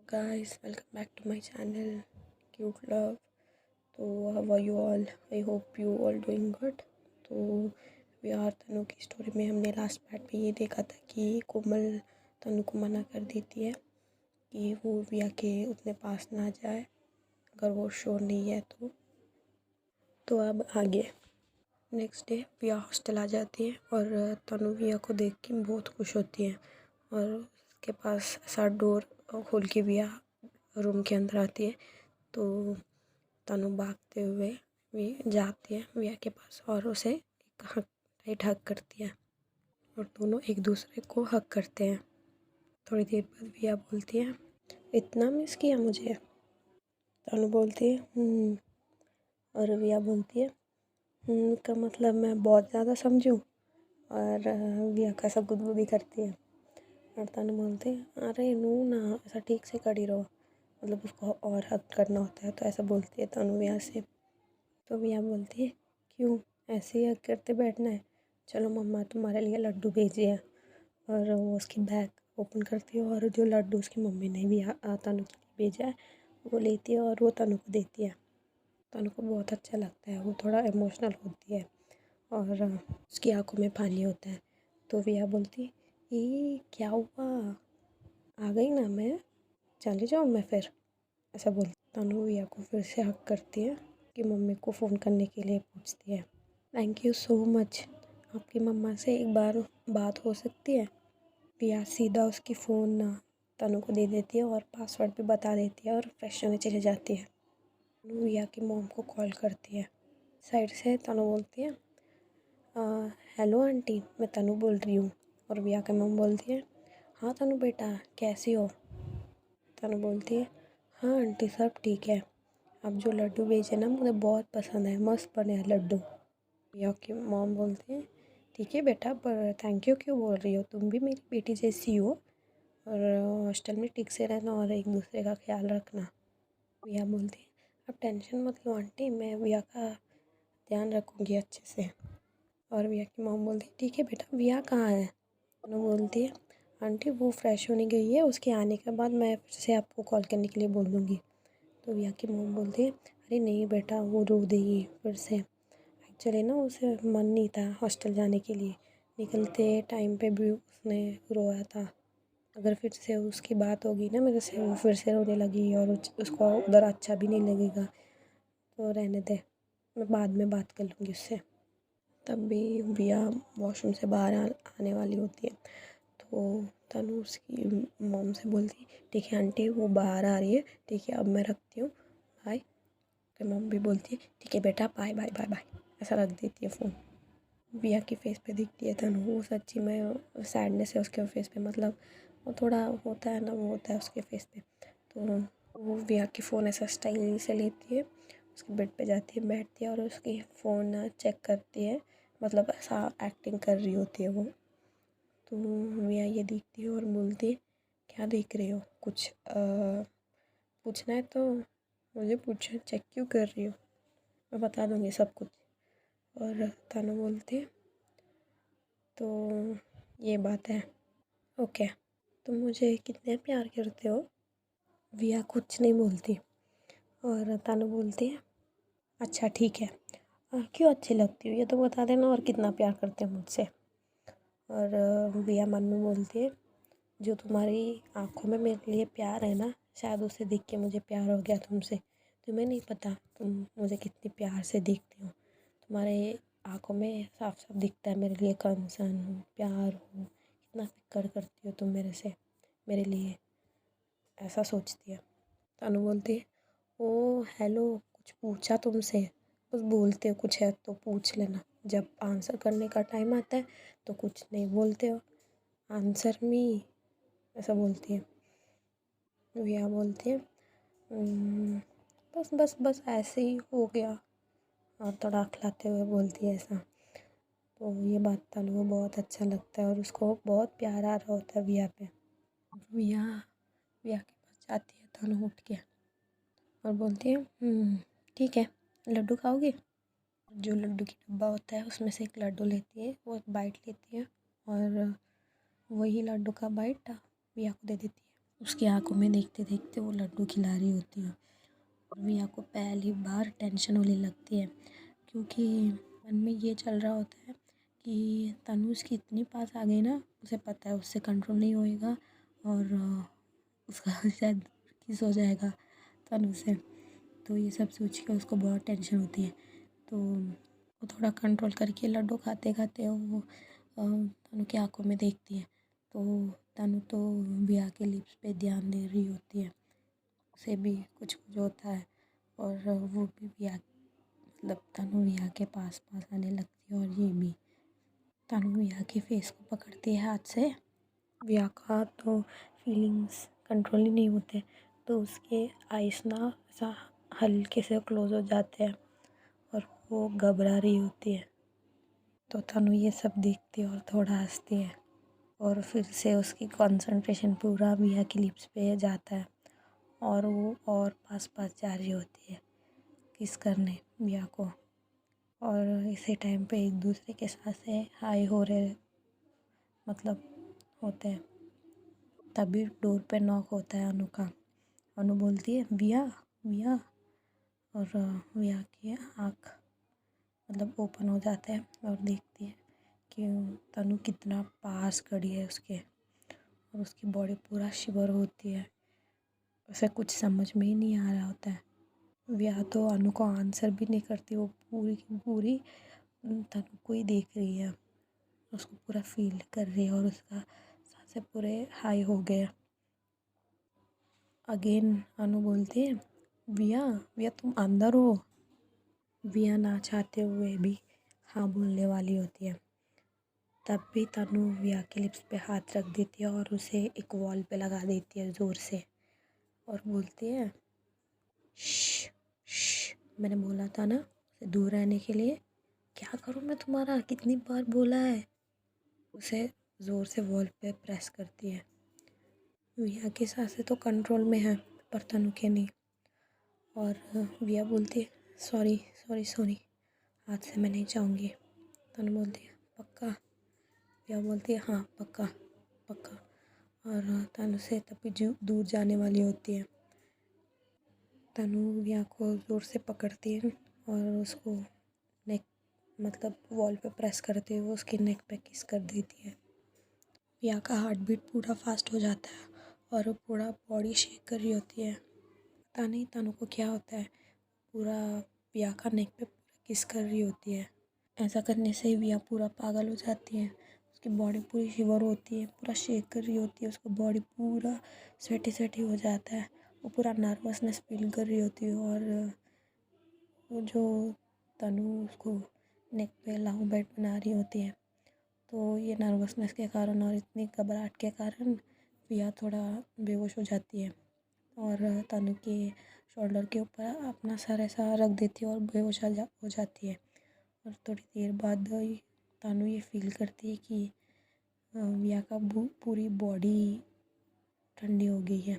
guys, welcome back to my channel Cute Love. तो how are you all? I hope you all doing good. तो यार तनु की story में हमने last part में ये देखा था कि कोमल तनु को मना कर देती है कि वो विया के उतने पास ना जाए अगर वो श्योर नहीं है तो अब आगे नेक्स्ट डे विया हॉस्टल आ जाती है और तनु विया को देख के बहुत खुश होती है और उसके पास ऐसा डोर खोल के विया रूम के अंदर आती है। तो तनु भागते हुए भी जाती है विया के पास और उसे एक टाइट हग करती है और दोनों एक दूसरे को हग करते हैं। थोड़ी देर बाद विया बोलती है, इतना मिस किया मुझे? तनु बोलती है और विया बोलती है का मतलब मैं बहुत ज़्यादा समझूं? और विया का सब गुदगुदी करती है और तनु बोलती है अरे नू ना ऐसा ठीक से कर ही रहो, मतलब उसको और हक करना होता है। तो ऐसा बोलती है तनु विया से। तो विया बोलती है क्यों ऐसे ही हक करते बैठना है? चलो मम्मा तुम्हारे लिए लड्डू भेजे हैं। और वो उसकी बैग ओपन करती है और जो लड्डू उसकी मम्मी ने भी तनु के लिए भेजा है वो लेती है और वो तनु को देती है। तनु को बहुत अच्छा लगता है, वो थोड़ा इमोशनल होती है और उसकी आंखों में पानी होता है। तो विया बोलती ये क्या हुआ, आ गई ना मैं, चली जाऊँ मैं फिर? ऐसा बोलती तनु विया को फिर से हक करती है कि मम्मी को फ़ोन करने के लिए पूछती है। थैंक यू सो मच, आपकी मम्मा से एक बार बात हो सकती है? विया सीधा उसकी फ़ोन तनु को दे देती है और पासवर्ड भी बता देती है और फ्रेश होने चली जाती है। तनु विया की मॉम को कॉल करती है। साइड से तनु बोलती है हेलो आंटी, मैं तनु बोल रही हूँ। और विया की मॉम बोलती है हाँ तनु बेटा कैसी हो? तनु बोलती है हाँ आंटी सब ठीक है, आप जो लड्डू भेजे ना मुझे बहुत पसंद है, मस्त बने हैं लड्डू। विया की मॉम बोलती है ठीक है बेटा, पर थैंक यू क्यों बोल रही हो, तुम भी मेरी बेटी जैसी हो और हॉस्टल में ठीक से रहना और एक दूसरे का ख्याल रखना। विया बोलती है अब टेंशन मत लो आंटी, मैं विया का ध्यान रखूँगी अच्छे से। और विया की मॉम बोलती है ठीक है बेटा, विया कहाँ है? तनु बोलती है आंटी वो फ्रेश होने गई है, उसके आने के बाद मैं फिर से आपको कॉल करने के लिए बोल दूँगी। तो विया की मॉम बोलती है अरे नहीं बेटा वो रो देगी फिर से, एक्चुअली ना उसे मन नहीं था हॉस्टल जाने के लिए, निकलते टाइम पे भी उसने रोया था। अगर फिर से उसकी बात होगी ना मेरे से, वो फिर से रोने लगी और उसको उधर अच्छा भी नहीं लगेगा, तो रहने दे, मैं बाद में बात कर लूँगी उससे। तब भी विया वॉशरूम से बाहर आने वाली होती है तो तनु उसकी मॉम से बोलती ठीक है आंटी वो बाहर आ रही है, ठीक है अब मैं रखती हूँ, बाय। तो मॉम भी बोलती है ठीक है बेटा बाय बाय बाय बाय, ऐसा रख देती है फ़ोन। विया की फेस पे दिखती है तनु, वो सच्ची में सैडनेस है उसके फेस पे, मतलब वो थोड़ा होता है ना, वो होता है उसके फेस पे। तो वो विया की फ़ोन ऐसा स्टाइल से लेती है, उसके बेड पे जाती है, बैठती है और उसकी फ़ोन चेक करती है, मतलब ऐसा एक्टिंग कर रही होती है वो। तो विया ये देखती है और बोलती है क्या देख रही हो, कुछ पूछना है तो मुझे पूछो, चेक क्यों कर रही हो, मैं बता दूँगी सब कुछ। और तनु बोलती है तो ये बात है ओके, तुम मुझे कितने प्यार करते हो? विया कुछ नहीं बोलती और तनु बोलती है अच्छा ठीक है, क्यों अच्छी लगती हो ये तो बता देना, और कितना प्यार करते हो मुझसे? और विया मन में बोलती है जो तुम्हारी आँखों में मेरे लिए प्यार है ना, शायद उसे देख के मुझे प्यार हो गया तुमसे। तुम्हें नहीं पता तुम मुझे कितनी प्यार से देखती हो, तुम्हारे आँखों में साफ साफ दिखता है मेरे लिए कंसर्न हो, प्यार हो, कितना फिक्र करती हो तुम मेरे से, मेरे लिए, ऐसा सोचती है। तनु बोलती है ओ हेलो, कुछ पूछा तुमसे? बस बोलते हो कुछ है तो पूछ लेना, जब आंसर करने का टाइम आता है तो कुछ नहीं बोलते हो, आंसर मी, ऐसा बोलती है। विया बोलती है बस बस बस ऐसे ही हो गया, और तड़ाक लाते हुए बोलती है ऐसा। तो ये बात तनु को बहुत अच्छा लगता है और उसको बहुत प्यार आ रहा होता है विया पे। विया विया के पास जाती है तनु उठ के और बोलती है ठीक है लड्डू खाओगे? जो लड्डू की डब्बा होता है उसमें से एक लड्डू लेती है, वो एक बाइट लेती है और वही लड्डू का बाइट विया को दे देती है। उसकी आंखों में देखते देखते वो लड्डू खिला रही होती है। और विया को पहली बार टेंशन होने लगती है, क्योंकि मन में ये चल रहा होता है कि तनु उसकी इतनी पास आ गई ना, उसे पता है उससे कंट्रोल नहीं होएगा और उसका शायद किस हो जाएगा तनु से। तो ये सब सोच के उसको बहुत टेंशन होती है। तो वो थोड़ा कंट्रोल करके लड्डू खाते खाते वो तनु की आंखों में देखती है। तो तनु तो विया के लिप्स पे ध्यान दे रही होती है, उसे भी कुछ कुछ होता है और वो भी विया मतलब तनु विया के पास पास आने लगती है। और ये भी तनु विया के फेस को पकड़ती है हाथ से। विया का तो फीलिंग्स कंट्रोल ही नहीं होते, तो उसके आइस ना ऐसा हल्के से क्लोज हो जाते हैं और वो घबरा रही होती है। तो तनु ये सब देखती है और थोड़ा हंसती है और फिर से उसकी कंसंट्रेशन पूरा विया की लिप्स पे जाता है और वो और पास पास जा रही होती है किस करने विया को। और इसी टाइम पे एक दूसरे के साथ से हाई हो रहे मतलब होते हैं। तभी डोर पे नॉक होता है अनु का। अनु बोलती है विया विया, और विया की आँख मतलब ओपन हो जाता है और देखती है कि तनु कितना पास खड़ी है उसके, और उसकी बॉडी पूरा शिवर होती है। उसे कुछ समझ में ही नहीं आ रहा होता है। विया तो अनु को आंसर भी नहीं करती, वो पूरी की पूरी तनु को ही देख रही है, उसको पूरा फील कर रही है और उसका सांसें पूरे हाई हो गए। अगेन अनु बोलती है विया विया तुम अंदर हो। विया ना चाहते हुए भी हाँ बोलने वाली होती है। तब भी तनु विया के लिप्स पे हाथ रख देती है और उसे एक वॉल पे लगा देती है ज़ोर से और बोलती है श्श श्श, मैंने बोला था ना उसे दूर रहने के लिए। क्या करूँ मैं तुम्हारा, कितनी बार बोला है। उसे ज़ोर से वॉल पे प्रेस करती है। विया की सांसें तो कंट्रोल में है पर तनु के नहीं। और विया बोलती है सॉरी सॉरी सॉरी, आज से मैं नहीं चाहूँगी। तनु बोलती है पक्का। विया बोलती है हाँ पक्का पक्का। और तनु से तभी दूर जाने वाली होती है। तनु विया को ज़ोर से पकड़ती है और उसको नेक मतलब वॉल पे प्रेस करते हुए उसकी नेक पे किस कर देती है। विया का हार्ट बीट पूरा फास्ट हो जाता है और वो पूरा बॉडी शेक कर रही होती है। पता नहीं तनु को क्या होता है, पूरा विया का नेक पे पूरा किस कर रही होती है। ऐसा करने से विया पूरा पागल हो जाती है, उसकी बॉडी पूरी शिवर होती है, पूरा शेक कर रही होती है, उसका बॉडी पूरा स्वेटी स्वेटी हो जाता है, वो पूरा नर्वसनेस फील कर रही होती है। और वो जो तनु उसको नेक पे लाऊ बेड बना रही होती है, तो ये नर्वसनेस के कारण और इतनी घबराहट के कारण विया थोड़ा बेहोश हो जाती है और तनु के शोल्डर के ऊपर अपना सर ऐसा रख देती है और बेहोश हो जाती है। और थोड़ी देर बाद तनु ये फील करती है कि विया का पूरी बॉडी ठंडी हो गई है,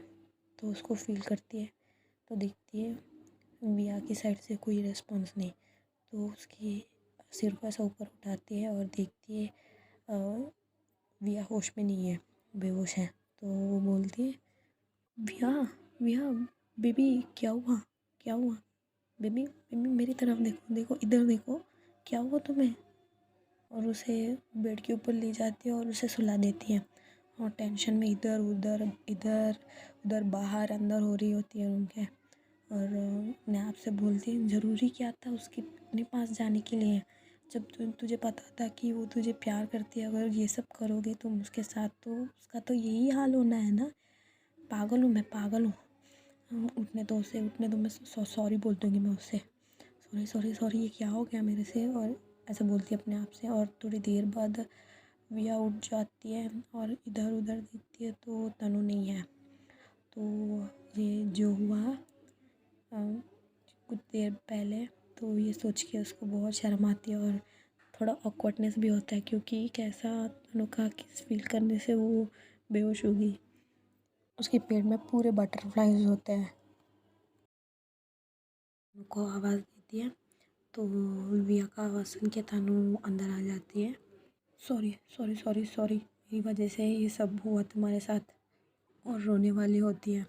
तो उसको फील करती है। तो देखती है विया की साइड से कोई रिस्पॉन्स नहीं, तो उसकी सिर को ऐसा ऊपर उठाती है और देखती है विया होश में नहीं है, बेहोश है। तो वो बोलती है विया विया बेबी क्या हुआ, क्या हुआ, बेबी बेबी मेरी तरफ देखो, देखो इधर देखो, क्या हुआ तुम्हें। और उसे बेड के ऊपर ले जाती है और उसे सुला देती है और टेंशन में इधर उधर इधर उधर बाहर अंदर हो रही होती है रूम के। और अपने आप से बोलती है ज़रूरी क्या था उसके अपने पास जाने के लिए, जब तुझे पता था कि वो तुझे प्यार करती है, अगर ये सब करोगे तुम उसके साथ तो उसका तो यही हाल होना है ना। पागल हूँ मैं, पागल हूँ। उठने दो उसे, उठने दो, मैं सॉरी बोल दूँगी मैं उससे, सॉरी सॉरी सॉरी ये क्या हो गया मेरे से। और ऐसा बोलती है अपने आप से। और थोड़ी देर बाद विया उठ जाती है और इधर उधर देखती है तो तनु नहीं है। तो ये जो हुआ कुछ देर पहले, तो ये सोच के उसको बहुत शर्म आती है और थोड़ा ऑकवर्डनेस भी होता है, क्योंकि कैसा तनु का किस फील करने से वो बेहोश हो गई। उसके पेट में पूरे बटरफ्लाइज होते हैं। उनको आवाज़ देती है तो विया का आवाज़ सुन के तनु अंदर आ जाती है। सॉरी सॉरी सॉरी सॉरी, मेरी वजह से ये सब हुआ तुम्हारे साथ। और रोने वाली होती है।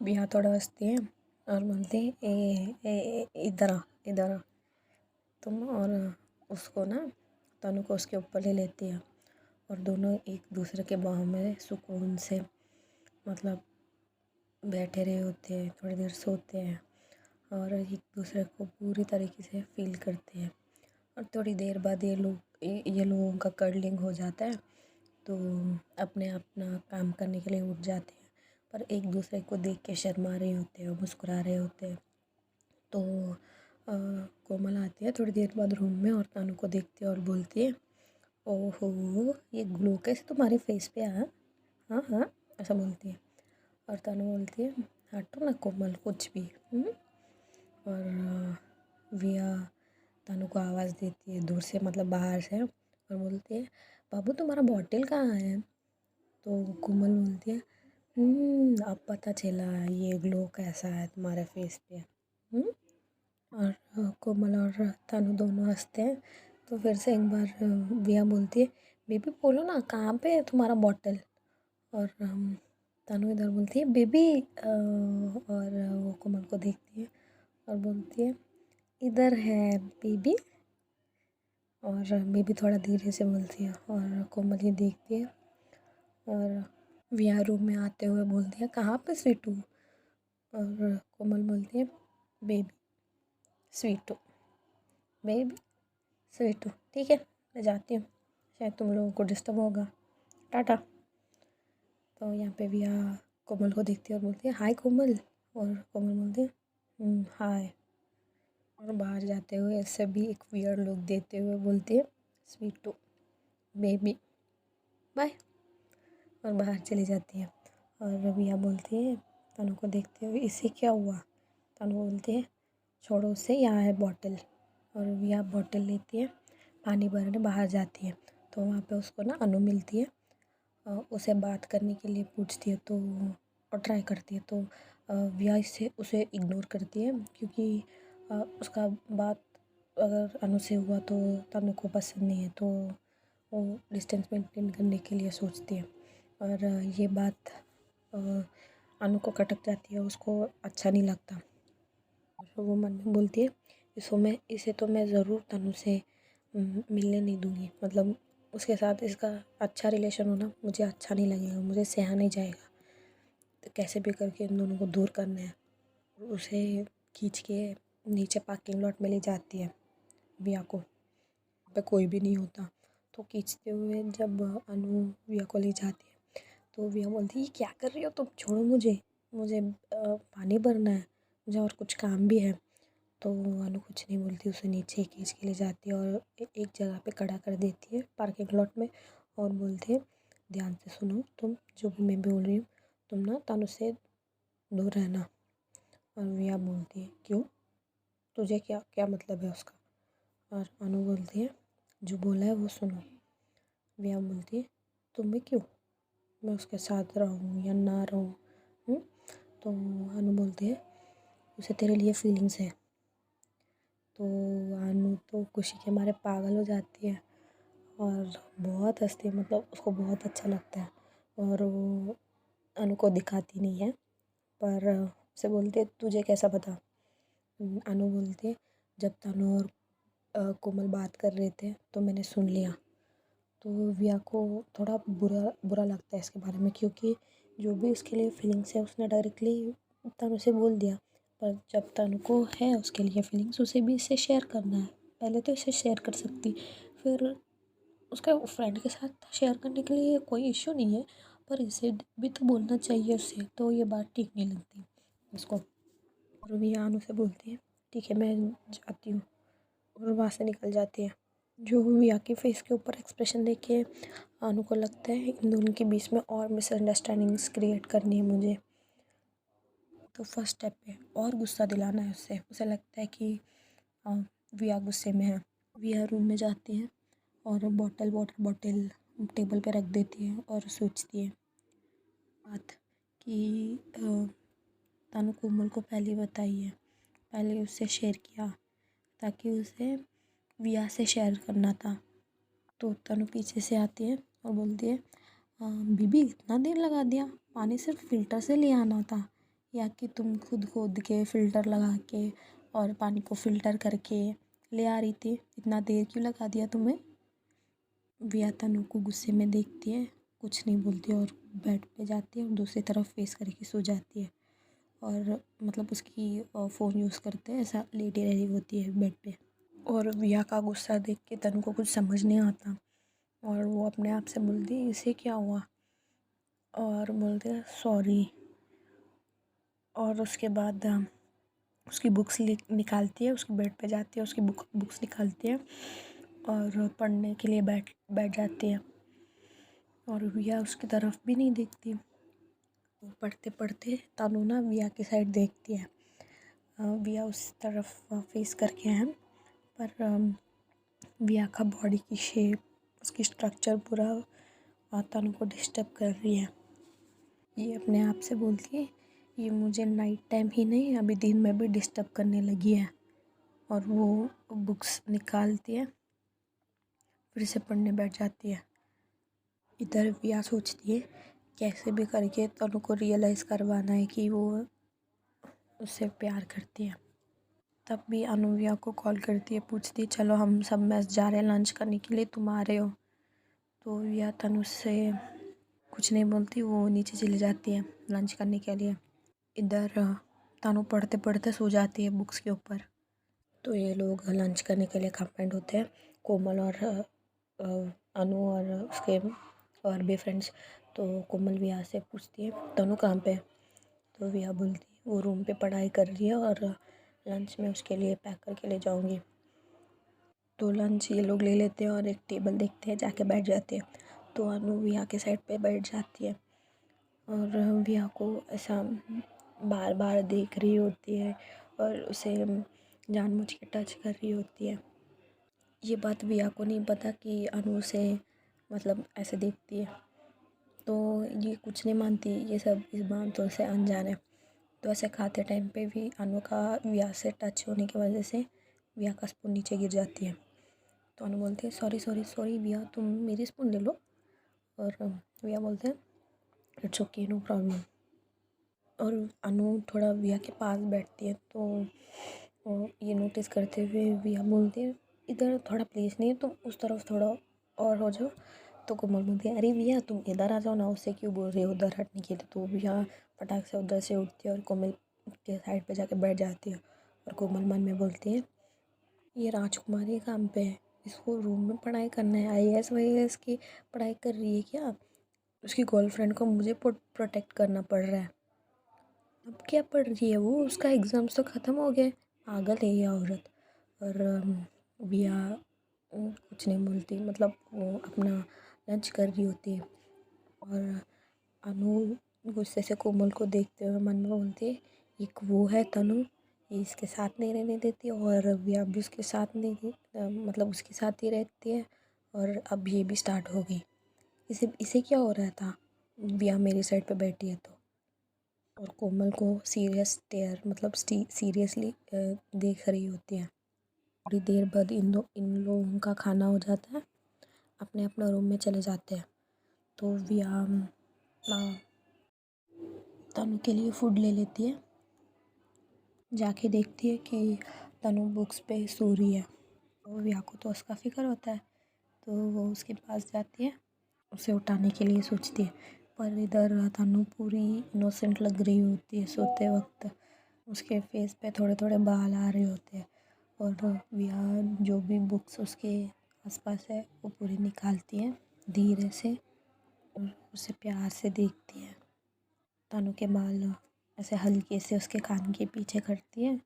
विया थोड़ा हंसती है और बोलती है इधर आ तुम, और उसको ना तनु को उसके ऊपर ले लेती है और दोनों एक दूसरे के बाहों में सुकून से मतलब बैठे रहे होते हैं, थोड़ी देर सोते हैं और एक दूसरे को पूरी तरीके से फील करते हैं। और थोड़ी देर बाद ये लोगों का कर्लिंग हो जाता है, तो अपने अपना काम करने के लिए उठ जाते हैं, पर एक दूसरे को देख के शर्मा रहे होते हैं, मुस्कुरा रहे होते हैं। तो कोमल आती है थोड़ी देर बाद रूम में और तानू को देखती है और बोलती है, ओहो ये ग्लो कैसे तुम्हारे फेस पे आया। हाँ हाँ ऐसा बोलती है और तानू बोलती है हटो ना कोमल कुछ भी। और विया तानू को आवाज़ देती है दूर से, मतलब बाहर से, और बोलती है बाबू तुम्हारा बॉटल कहाँ है। तो कोमल बोलती है अब पता चला ये ग्लो कैसा है तुम्हारे फेस पे। और कोमल और तानू दोनों हंसते हैं। तो फिर से एक बार विया बोलती है बेबी बोलो ना कहाँ पे है तुम्हारा बॉटल। और तानू इधर बोलती है बेबी, और वो कोमल को देखती है और बोलती है इधर है बेबी। और बेबी थोड़ा धीरे से बोलती है और कोमल ये देखती है और विया रूम में आते हुए बोलती है कहाँ पे स्वीटू। और कोमल बोलती है बेबी स्वीटू, बेबी स्वीटू। ठीक है मैं जाती हूँ, शायद तुम लोगों को डिस्टर्ब होगा, टाटा। तो यहाँ पे विया कोमल को देखती है और बोलती है हाय कोमल। और कोमल बोलती है हाय। और बाहर जाते हुए सभी एक वियर लुक देते हुए बोलती है स्वीटू बेबी बाय, और बाहर चली जाती है। और विया बोलती है तनु को देखते हुए इससे क्या हुआ। तनु बोलती है छोड़ो उससे, यहाँ है बॉटल। और विया बॉटल लेती है, पानी भरने बाहर जाती है। तो वहाँ पे उसको ना अनु मिलती है, उसे बात करने के लिए पूछती है तो और ट्राई करती है। तो विया इससे उसे इग्नोर करती है क्योंकि उसका बात अगर अनु से हुआ तो तनु को पसंद नहीं है, तो वो डिस्टेंस मेंटेन करने के लिए सोचती है। और ये बात अनु को खटक जाती है, उसको अच्छा नहीं लगता। और वो मन में बोलती है इसे तो मैं ज़रूर तनु से मिलने नहीं दूँगी, मतलब उसके साथ इसका अच्छा रिलेशन होना मुझे अच्छा नहीं लगेगा, मुझे सहा नहीं जाएगा। तो कैसे भी करके इन दोनों को दूर करना है। उसे खींच के नीचे पार्किंग लॉट में ले जाती है विया को, वहाँ पे कोई भी नहीं होता। तो खींचते हुए जब अनु विया को ले जाती है तो विया बोलती है ये क्या कर रही हो तुम, छोड़ो मुझे, मुझे पानी भरना है, मुझे और कुछ काम भी है। तो अनु कुछ नहीं बोलती, उसे नीचे खींच के ले जाती है और एक जगह पे खड़ा कर देती है पार्किंग लॉट में और बोलती है ध्यान से सुनो, तुम जो भी मैं बोल रही हूँ तुम ना तनु से दूर रहना। और विया बोलती है क्यों, तुझे क्या क्या मतलब है उसका। और अनु बोलती है जो बोला है वो सुनो। विया बोलती है तुम्हें क्यों, मैं उसके साथ रहूँ या ना रहूँ। तो अनु बोलती है उसे तेरे लिए फीलिंग्स है। तो अनु तो खुशी के मारे पागल हो जाती है और बहुत हंसती है, मतलब उसको बहुत अच्छा लगता है। और वो अनु को दिखाती नहीं है, पर उसे बोलती है तुझे कैसा पता। अनु बोलती है जब तनु और कोमल बात कर रहे थे तो मैंने सुन लिया। तो विया को थोड़ा बुरा बुरा लगता है इसके बारे में, क्योंकि जो भी उसके लिए फीलिंग्स है उसने डायरेक्टली तनु से बोल दिया। पर जब तनु को है उसके लिए फीलिंग्स, उसे भी इससे शेयर करना है। पहले तो इसे शेयर कर सकती, फिर उसका फ्रेंड के साथ शेयर करने के लिए कोई इश्यू नहीं है, पर इसे भी तो बोलना चाहिए उससे। तो ये बात ठीक नहीं लगती उसको। और विया अनु से बोलती है ठीक है मैं जाती हूँ, और वहाँ से निकल जाती है। जो विया के फेस के ऊपर एक्सप्रेशन देख के अनु को लगता है इन दोनों के बीच में और मिसअंडरस्टैंडिंग्स क्रिएट करनी है मुझे। तो फर्स्ट स्टेप पे और गुस्सा दिलाना है उससे। उसे लगता है कि विया गुस्से में है। विया रूम में जाती है और वाटर बॉटल टेबल पे रख देती है और सोचती है बात कि तानु कोमल को पहले बताई है, पहले उससे शेयर किया ताकि उसे विया से शेयर करना था। तो तनु पीछे से आती है और बोलती है बीबी इतना देर लगा दिया, पानी सिर्फ फ़िल्टर से ले आना था, या कि तुम खुद खोद के फ़िल्टर लगा के और पानी को फ़िल्टर करके ले आ रही थी? इतना देर क्यों लगा दिया तुम्हें? विया तनु को गुस्से में देखती है, कुछ नहीं बोलती और बेड पे जाती है और दूसरी तरफ फेस करके सो जाती है। और मतलब उसकी फ़ोन यूज़ करते हैं ऐसा लेटी रही होती है बेड पे। और विया का गुस्सा देख के तनु को कुछ समझ नहीं आता और वो अपने आप से बोलती है इसे क्या हुआ, और बोलते हैं सॉरी। और उसके बाद उसकी बुक्स निकालती है, उसकी बेड पे जाती है, उसकी बुक्स निकालती है और पढ़ने के लिए बैठ बैठ जाती है। और विया उसकी तरफ भी नहीं देखती। पढ़ते पढ़ते तनु ना विया की साइड देखती है। विया उस तरफ फेस करके है, पर विया का बॉडी की शेप, उसकी स्ट्रक्चर पूरा तनु को डिस्टर्ब कर रही है। ये अपने आप से बोलती है ये मुझे नाइट टाइम ही नहीं अभी दिन में भी डिस्टर्ब करने लगी है। और वो बुक्स निकालती है, फिर से पढ़ने बैठ जाती है। इधर विया सोचती है कैसे भी करके तनु को रियलाइज़ करवाना है कि वो उससे प्यार करती है। तब भी अनु विया को कॉल करती है, पूछती है चलो हम सब मैस जा रहे हैं लंच करने के लिए, तुम आ रहे हो? तो विया तनु से कुछ नहीं बोलती, वो नीचे चली जाती है लंच करने के लिए। इधर तनु पढ़ते पढ़ते सो जाती है बुक्स के ऊपर। तो ये लोग लंच करने के लिए कंबाइंड होते हैं, कोमल और अनु और उसके और भी फ्रेंड्स। तो कोमल विया से पूछती है तनु कहाँ पे? तो विया बोलती है वो रूम पे पढ़ाई कर रही है और लंच में उसके लिए पैक करके ले जाऊंगी। तो लंच ये लोग ले लेते हैं और एक टेबल देखते हैं, जाके बैठ जाते हैं। तो अनु विया के साइड पे बैठ जाती है और विया को ऐसा बार बार देख रही होती है और उसे जानबूझ के टच कर रही होती है। ये बात विया को नहीं पता कि अनु से मतलब ऐसे देखती है। तो ये कुछ नहीं मानती, ये सब इस बातों से अनजान है। तो ऐसे खाते टाइम पे भी अनु का विया से टच होने की वजह से विया का स्पून नीचे गिर जाती है। तो अनु बोलती है सॉरी सॉरी सॉरी विया, तुम मेरी स्पून ले लो। और विया बोलते हैं इट्स ओके नो प्रॉब्लम। और अनु थोड़ा विया के पास बैठती है, तो ये नोटिस करते हुए विया बोलती है इधर थोड़ा प्लेस नहीं है, तुम उस तरफ थोड़ा और हो जाओ। तो कोमल बोलती है अरे विया तुम इधर आ जाओ ना, उससे क्यों बोल रही हो उधर हटने के लिए? तो विया फटाक से उधर से उठती है और कोमल के साइड पे जाके बैठ जाती है। और कोमल मन में बोलती है ये राजकुमारी काम पे है, इसको रूम में पढ़ाई करना है, IAS वाईएएस की पढ़ाई कर रही है क्या? उसकी गर्लफ्रेंड को मुझे प्रोटेक्ट करना पड़ रहा है। अब क्या पढ़ रही है वो, उसका एग्ज़ाम्स तो ख़त्म हो गए, पागल है ये औरत। और विया कुछ नहीं बोलती, मतलब वो अपना लंच कर रही होती है। और अनु गुस्से से कोमल को देखते हुए मन में बोलती है एक वो है तनु, ये इसके साथ नहीं रहने देती और विया भी उसके साथ नहीं मतलब उसके साथ ही रहती है। और अब ये भी स्टार्ट हो गई, इसे इसे क्या हो रहा था? विया मेरी साइड पे बैठी है तो। और कोमल को सीरियस स्टेयर मतलब सीरियसली देख रही होती है। थोड़ी देर बाद इन लोगों का खाना हो जाता है, अपने अपने रूम में चले जाते हैं। तो विया तनु के लिए फूड ले लेती है, जाके देखती है कि तनु बुक्स पे सो रही है। तो विया को तो उसका फिक्र होता है, तो वो उसके पास जाती है, उसे उठाने के लिए सोचती है। पर इधर तनु पूरी इनोसेंट लग रही होती है सोते वक्त, उसके फेस पे थोड़े थोड़े बाल आ रहे होते हैं। और विया जो भी बुक्स उसके आसपास है वो पूरी निकालती है धीरे से और उसे प्यार से देखती है। तनु के बाल ऐसे हल्के से उसके कान के पीछे करती है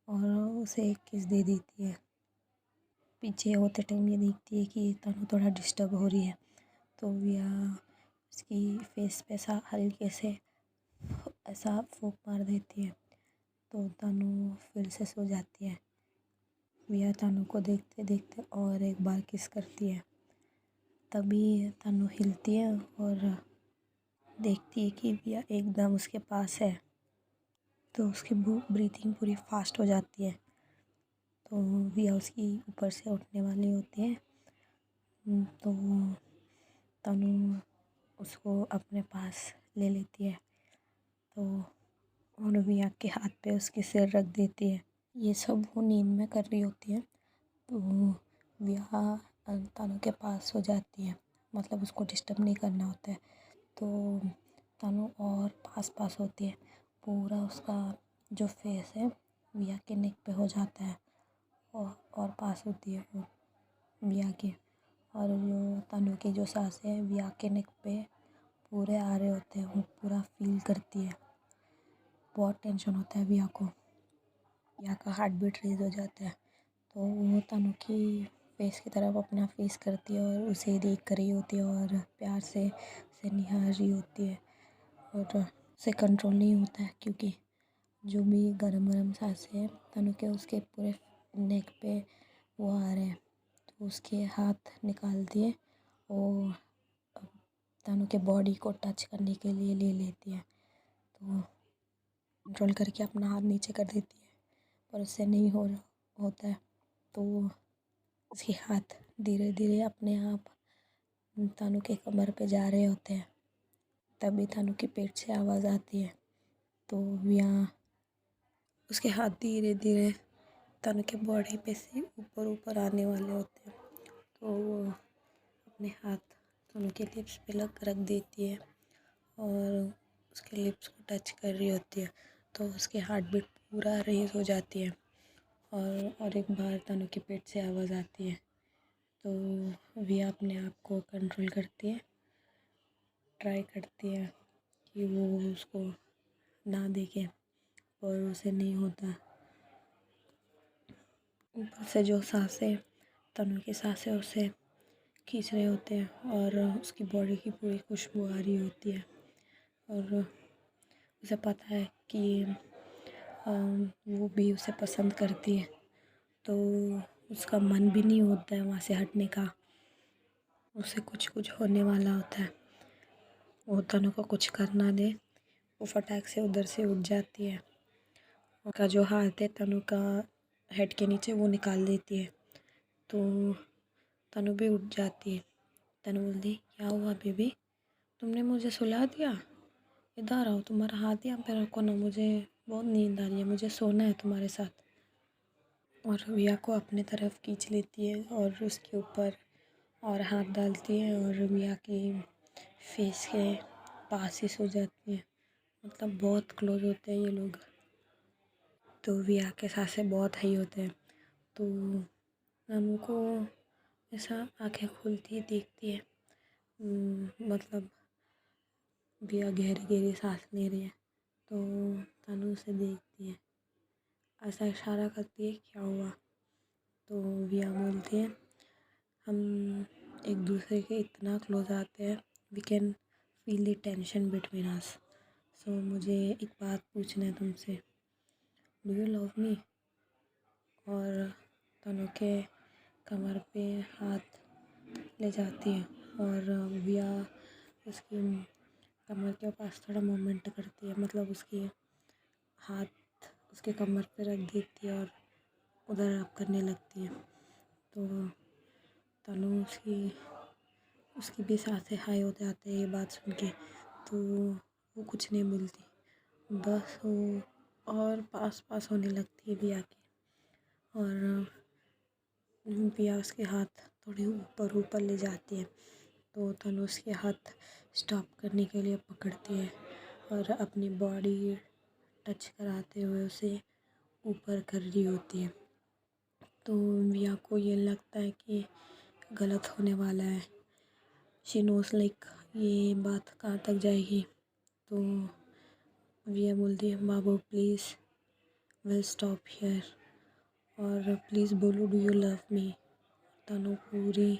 और उसे एक किस दे देती है। पीछे होते टाइम ये देखती है कि तनु थोड़ा डिस्टर्ब हो रही है, तो विया उसकी फेस पे ऐसा हल्के से ऐसा फूंक मार देती है, तो तनु फिर से सो जाती है। विया तनु को देखते देखते और एक बार किस करती है। तभी तनु हिलती है और देखती है कि विया एकदम उसके पास है, तो उसकी ब्रीथिंग पूरी फास्ट हो जाती है। तो विया उसकी ऊपर से उठने वाली होती है, तो तनु उसको अपने पास ले लेती है तो और विया के हाथ पे उसके सिर रख देती है। ये सब वो नींद में कर रही होती है तो विया तानू के पास हो जाती है, मतलब उसको डिस्टर्ब नहीं करना होता है। तो तानू और पास पास होती है, पूरा उसका जो फेस है विया के नेक पे हो जाता है और पास होती है वो विया की। और जो तानू की जो सांसें हैं विया के नेक पे पूरे आ रहे होते हैं, वो पूरा फील करती है। बहुत टेंशन होता है विया को, विया का हार्ट बीट रेज हो जाता है तो वो तानू की फेस की तरफ अपना फेस करती है और उसे देख कर रही होती है और प्यार से उसे निहार रही होती है। और उसे कंट्रोल नहीं होता है क्योंकि जो भी गरम गरम सांसें हैं तानू के उसके पूरे नेक पे वो आ रहे हैं तो उसके हाथ निकालती है और तानू के बॉडी को टच करने के लिए ले लेती है तो कंट्रोल करके अपना हाथ नीचे कर देती है पर उससे नहीं होता है तो उसके हाथ धीरे धीरे अपने आप तानू के कमर पे जा रहे होते हैं। तभी तानू के पेट से आवाज़ आती है तो विया उसके हाथ धीरे धीरे तानू के बॉडी पे से ऊपर ऊपर आने वाले होते हैं तो वो अपने हाथ तानू के लिप्स पे रख देती है और उसके लिप्स को टच कर रही होती है तो उसके हार्ट बीट पूरा रेज हो जाती है। और एक बार तानू के पेट से आवाज़ आती है तो विया अपने आप को कंट्रोल करती है, ट्राई करती है कि वो उसको ना देखे और उसे नहीं होता। ऊपर से जो सांसें तनु की सांसें उसे खींच रहे होते हैं और उसकी बॉडी की पूरी खुशबू आ रही होती है और उसे पता है कि वो भी उसे पसंद करती है तो उसका मन भी नहीं होता है वहाँ से हटने का। उसे कुछ कुछ होने वाला होता है, वो तनु को कुछ करना दे, वो फटाक से उधर से उठ जाती है। उनका जो हाथ है तनु का हेड के नीचे वो निकाल देती है तो तनु भी उठ जाती है। तनु बोलती क्या हुआ बेबी, तुमने मुझे सुला दिया, इधर आओ, तुम्हारा हाथ यहाँ पे रखो ना, मुझे बहुत नींद आ रही है, मुझे सोना है तुम्हारे साथ। और विया को अपने तरफ खींच लेती है और उसके ऊपर और हाथ डालती है और विया की फेस के पास ही सो जाती है। मतलब बहुत क्लोज होते हैं ये लोग। तो विया के सांसें बहुत हाई होते हैं तो नमू को ऐसा आंखें खुलती है, देखती है मतलब विया गहरी गहरी सांस ले रही है तो तनु उसे देखती है, ऐसा इशारा करती है क्या हुआ तो विया बोलती है हम एक दूसरे के इतना क्लोज आते हैं, we can feel the tension between us. So मुझे एक बात पूछना है तुमसे, डू यू लव मी। और तनु के कमर पे हाथ ले जाती है और विया उसकी कमर के पास थोड़ा मूवमेंट करती है, मतलब उसकी हाथ उसके कमर पे रख देती है और उधर रब करने लगती है तो तनु उसकी भी सांसें हाई हो जाते हैं ये बात सुन के तो वो कुछ नहीं बोलती, बस वो और पास पास होने लगती है विया की और विया उसके हाथ थोड़े ऊपर ऊपर ले जाती है तो तनु उसके हाथ स्टॉप करने के लिए पकड़ती है और अपनी बॉडी टच कराते हुए उसे ऊपर कर रही होती है। तो विया को ये लगता है कि गलत होने वाला है, शी नोस लाइक ये बात कहाँ तक जाएगी तो विया बोलती है बाबू प्लीज़ विल स्टॉप हियर और प्लीज़ बोलो डू यू लव मी। तनु पूरी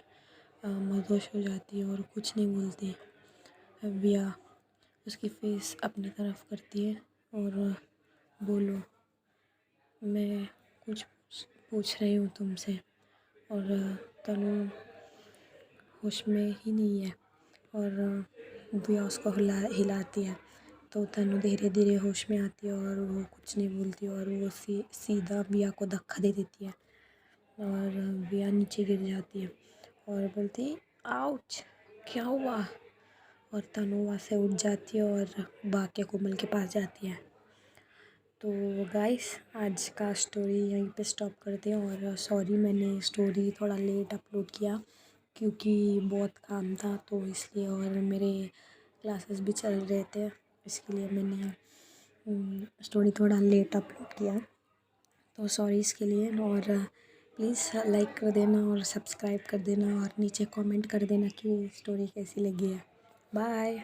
मदहोश हो जाती है और कुछ नहीं बोलती। विया उसकी फेस अपनी तरफ करती है और बोलो मैं कुछ पूछ रही हूँ तुमसे। और तनु होश में ही नहीं है और विया उसको हिलाती है तो तनु धीरे धीरे होश में आती है और वो कुछ नहीं बोलती और वो सीधा विया को धक्का दे देती है और विया नीचे गिर जाती है और बोलती आउच क्या हुआ और तनु वहाँ से उठ जाती है और भाग के कोमल के पास जाती है। तो गाइस आज का स्टोरी यहीं पे स्टॉप करते हैं। और सॉरी मैंने स्टोरी थोड़ा लेट अपलोड किया क्योंकि बहुत काम था तो इसलिए, और मेरे क्लासेस भी चल रहे थे इसके लिए मैंने स्टोरी थोड़ा लेट अपलोड किया। तो सॉरी इसके लिए। और प्लीज़ लाइक कर देना और सब्सक्राइब कर देना और नीचे कमेंट कर देना कि स्टोरी कैसी लगी है। बाय।